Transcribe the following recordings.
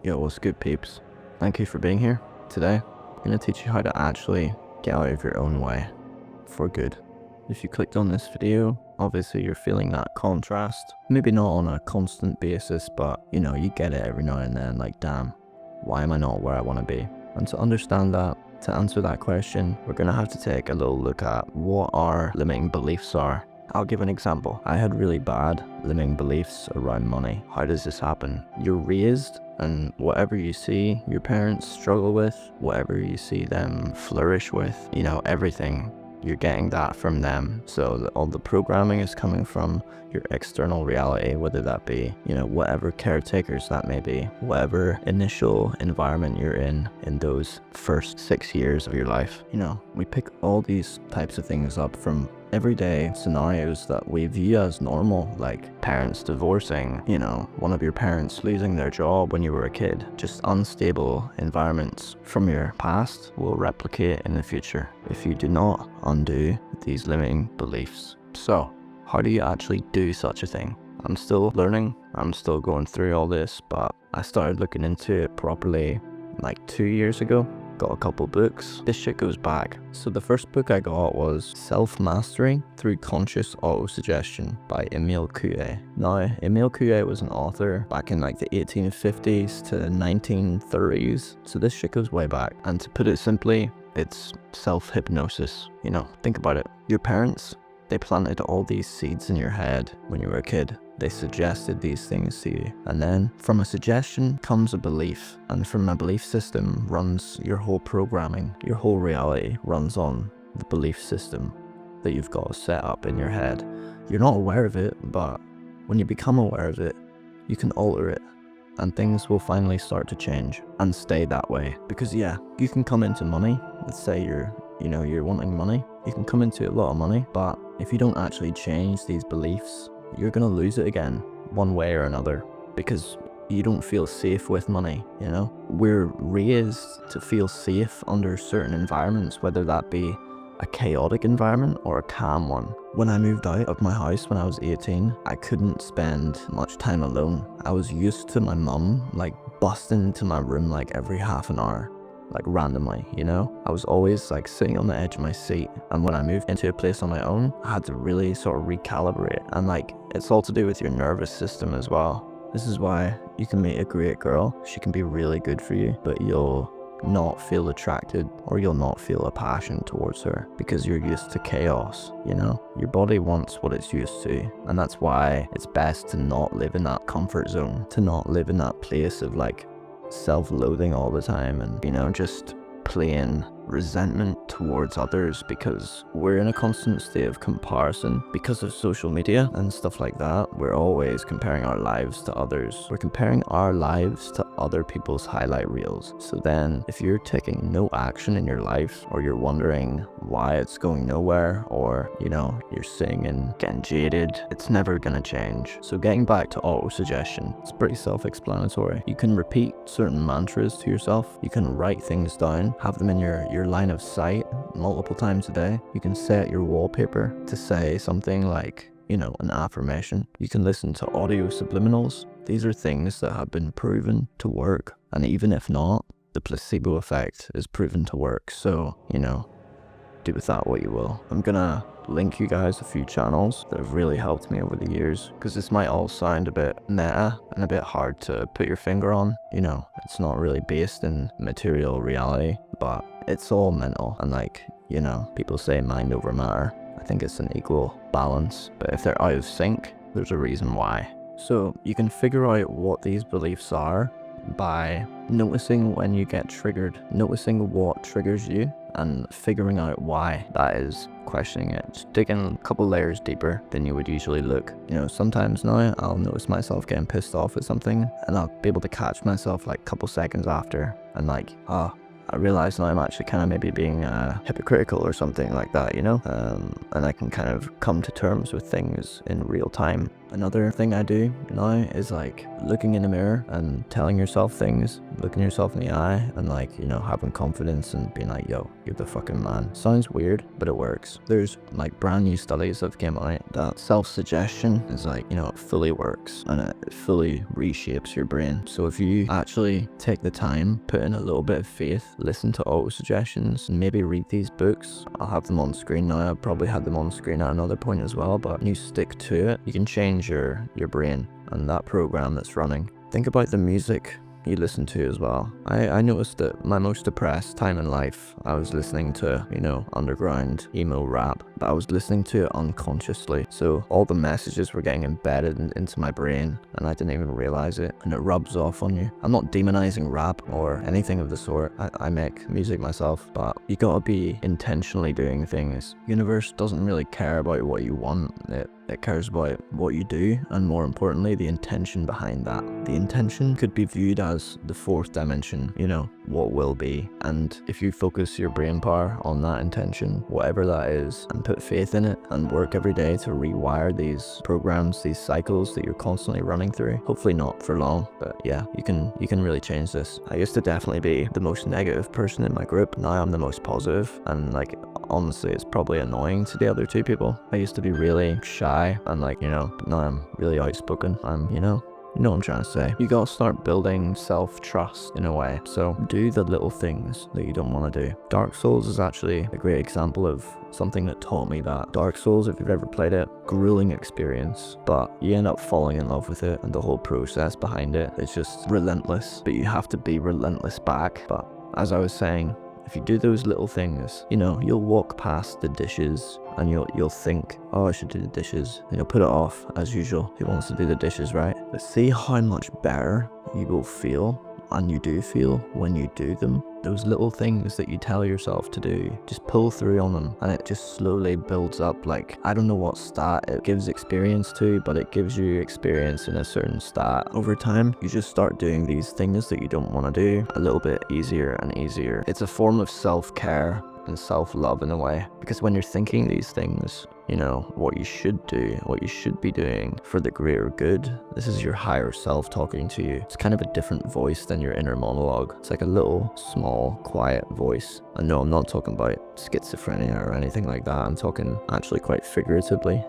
Yo, what's good, peeps? Thank you for being here. Today, I'm going to teach you how to actually get out of your own way for good. If you clicked on this video, obviously you're feeling that contrast. Maybe not on a constant basis, but you know, you get it every now and then, like, damn, why am I not where I want to be? And to understand that, to answer that question, we're going to have to take a little look at what our limiting beliefs are. I'll give an example. I had really bad limiting beliefs around money. How does this happen? You're raised, and whatever you see your parents struggle with, whatever you see them flourish with, you know, everything, you're getting that from them. So all the programming is coming from your external reality, whether that be, you know, whatever caretakers that may be, whatever initial environment you're in those first 6 years of your life. You know, we pick all these types of things up from everyday scenarios that we view as normal, like parents divorcing, you know, one of your parents losing their job when you were a kid. Just unstable environments from your past will replicate in the future if you do not undo these limiting beliefs. So, how do you actually do such a thing? I'm still learning, I'm still going through all this, but I started looking into it properly like 2 years ago. Got a couple books. This shit goes back. So the first book I got was Self-Mastery Through Conscious Autosuggestion by Emile Coue. Now, Emile Coue was an author back in like the 1850s to 1930s. So this shit goes way back. And to put it simply, it's self-hypnosis. You know, think about it. Your parents, they planted all these seeds in your head when you were a kid. They suggested these things to you. And then from a suggestion comes a belief. And from a belief system runs your whole programming. Your whole reality runs on the belief system that you've got set up in your head. You're not aware of it, but when you become aware of it, you can alter it. And things will finally start to change and stay that way. Because yeah, you can come into money. Let's say you're wanting money. You can come into a lot of money, but if you don't actually change these beliefs, you're gonna lose it again, one way or another, because you don't feel safe with money, you know? We're raised to feel safe under certain environments, whether that be a chaotic environment or a calm one. When I moved out of my house when I was 18, I couldn't spend much time alone. I was used to my mum, like, busting into my room like every half an hour. Like randomly, you know? I was always like sitting on the edge of my seat, and when I moved into a place on my own, I had to really sort of recalibrate. And like, it's all to do with your nervous system as well. This is why you can meet a great girl. She can be really good for you, but you'll not feel attracted, or you'll not feel a passion towards her because you're used to chaos, you know? Your body wants what it's used to, and that's why it's best to not live in that comfort zone, to not live in that place of like self-loathing all the time and, you know, just plain resentment towards others, because we're in a constant state of comparison because of social media and stuff like that. We're always comparing our lives to others. We're comparing our lives to other people's highlight reels. So then if you're taking no action in your life, or you're wondering why it's going nowhere, or, you know, you're sitting and getting jaded, it's never gonna change. So getting back to auto-suggestion, it's pretty self-explanatory. You can repeat certain mantras to yourself. You can write things down, have them in your line of sight multiple times a day. You can set your wallpaper to say something like, you know, an affirmation. You can listen to audio subliminals. These are things that have been proven to work. And even if not, the placebo effect is proven to work. So, you know, do with that what you will. I'm gonna link you guys a few channels that have really helped me over the years, because this might all sound a bit meta and a bit hard to put your finger on. You know, it's not really based in material reality, but it's all mental. And like, you know, people say mind over matter. I think it's an equal balance, but if they're out of sync, there's a reason why. So you can figure out what these beliefs are by noticing when you get triggered, noticing what triggers you, and figuring out why that is, questioning it, just digging a couple layers deeper than you would usually look. You know, sometimes now I'll notice myself getting pissed off at something, and I'll be able to catch myself like a couple seconds after, and like, I realize now I'm actually kind of maybe being hypocritical or something like that, you know? And I can kind of come to terms with things in real time. Another thing I do now is like looking in the mirror and telling yourself things, looking yourself in the eye and like, you know, having confidence and being like, yo, you're the fucking man. Sounds weird, but it works. There's like brand new studies that have came out that self-suggestion is like, you know, it fully works and it fully reshapes your brain. So if you actually take the time, put in a little bit of faith, listen to Autosuggestions, and maybe read these books. I'll have them on screen now. I've probably had them on screen at another point as well, but when you stick to it, you can change your brain and that program that's running. Think about the music you listen to as well. I noticed that my most depressed time in life, I was listening to, you know, underground emo rap, but I was listening to it unconsciously. So all the messages were getting embedded into my brain and I didn't even realize it, and it rubs off on you. I'm not demonizing rap or anything of the sort. I make music myself, but you gotta be intentionally doing things. Universe doesn't really care about what you want. It cares about what you do, and more importantly, the intention behind that. The intention could be viewed as the fourth dimension, you know, what will be. And if you focus your brain power on that intention, whatever that is, and put faith in it and work every day to rewire these programs, these cycles that you're constantly running through, hopefully not for long, but yeah, you can really change this. I used to definitely be the most negative person in my group. Now I'm the most positive, and like, honestly, it's probably annoying to the other two people. I used to be really shy and like, you know, but now I'm really outspoken. You know what I'm trying to say. You gotta start building self-trust in a way. So do the little things that you don't want to do. Dark Souls is actually a great example of something that taught me that. Dark Souls, if you've ever played it, grueling experience, but you end up falling in love with it, and the whole process behind it is just relentless, but you have to be relentless back. But as I was saying, if you do those little things, you know, you'll walk past the dishes and you'll think, oh, I should do the dishes, and you'll put it off as usual. Who wants to do the dishes, right? But see how much better you will feel, and you do feel when you do them. Those little things that you tell yourself to do, just pull through on them, and it just slowly builds up. Like, I don't know what stat it gives experience to, but it gives you experience in a certain stat. Over time, you just start doing these things that you don't want to do a little bit easier and easier. It's a form of self-care and self-love in a way, because when you're thinking these things, you know, what you should do, what you should be doing for the greater good, this is your higher self talking to you. It's kind of a different voice than your inner monologue. It's like a little, small, quiet voice. And no, I'm not talking about schizophrenia or anything like that. I'm talking actually quite figuratively.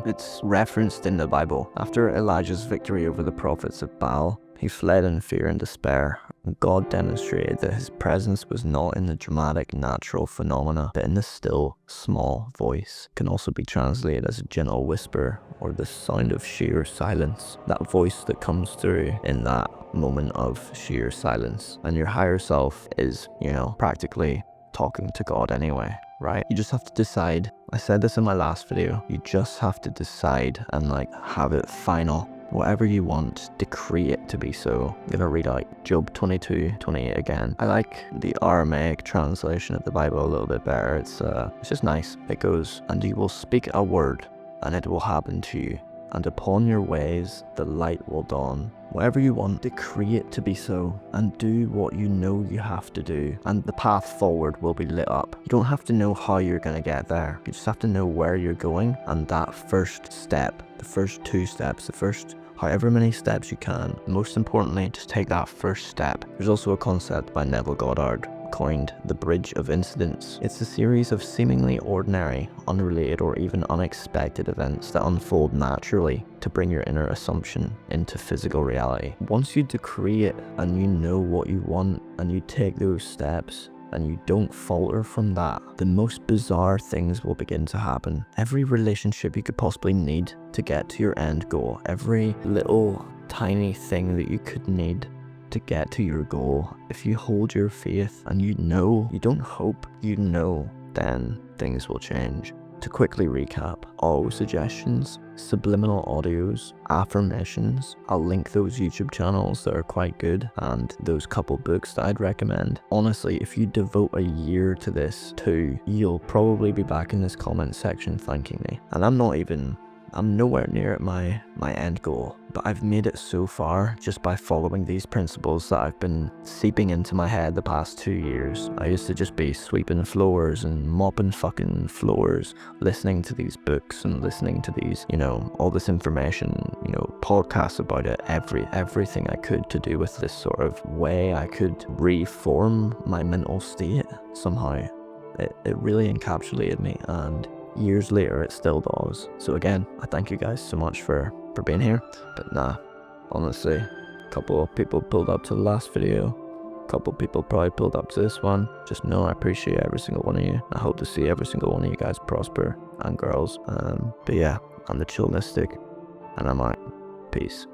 It's referenced in the Bible. After Elijah's victory over the prophets of Baal, he fled in fear and despair. God demonstrated that his presence was not in the dramatic natural phenomena, but in the still, small voice. It can also be translated as a gentle whisper or the sound of sheer silence. That voice that comes through in that moment of sheer silence. And your higher self is, you know, practically talking to God anyway, right? You just have to decide. I said this in my last video. You just have to decide and like have it final. Whatever you want, decree it to be so. I'm gonna read out Job 22:28 again. I like the Aramaic translation of the Bible a little bit better. It's just nice. It goes, and you will speak a word, and it will happen to you. And upon your ways, the light will dawn. Whatever you want, decree it to be so, and do what you know you have to do, and the path forward will be lit up. You don't have to know how you're gonna get there. You just have to know where you're going, and that first step, the first 2 steps, the first however many steps you can. Most importantly, just take that first step. There's also a concept by Neville Goddard coined the bridge of incidents. It's a series of seemingly ordinary, unrelated, or even unexpected events that unfold naturally to bring your inner assumption into physical reality. Once you decree it and you know what you want and you take those steps, and you don't falter from that, the most bizarre things will begin to happen. Every relationship you could possibly need to get to your end goal, every little tiny thing that you could need to get to your goal, if you hold your faith and you know, you don't hope, you know, then things will change. To quickly recap, Autosuggestions, subliminal audios, affirmations. I'll link those YouTube channels that are quite good, and those couple books that I'd recommend. Honestly, if you devote a year to this too, you'll probably be back in this comment section thanking me. And I'm not even I'm nowhere near my end goal, but I've made it so far just by following these principles that I've been seeping into my head the past 2 years. I used to just be sweeping floors and mopping fucking floors, listening to these books and listening to these, you know, all this information, you know, podcasts about it, everything I could to do with this sort of way I could reform my mental state somehow. It really encapsulated me, and years later it still does. So again, I thank you guys so much for being here. But nah, honestly, a couple of people pulled up to the last video, a couple of people probably pulled up to this one. Just know I appreciate every single one of you. I hope to see every single one of you guys prosper, and girls. But yeah, I'm the Chill Mystic, and I'm out. Peace.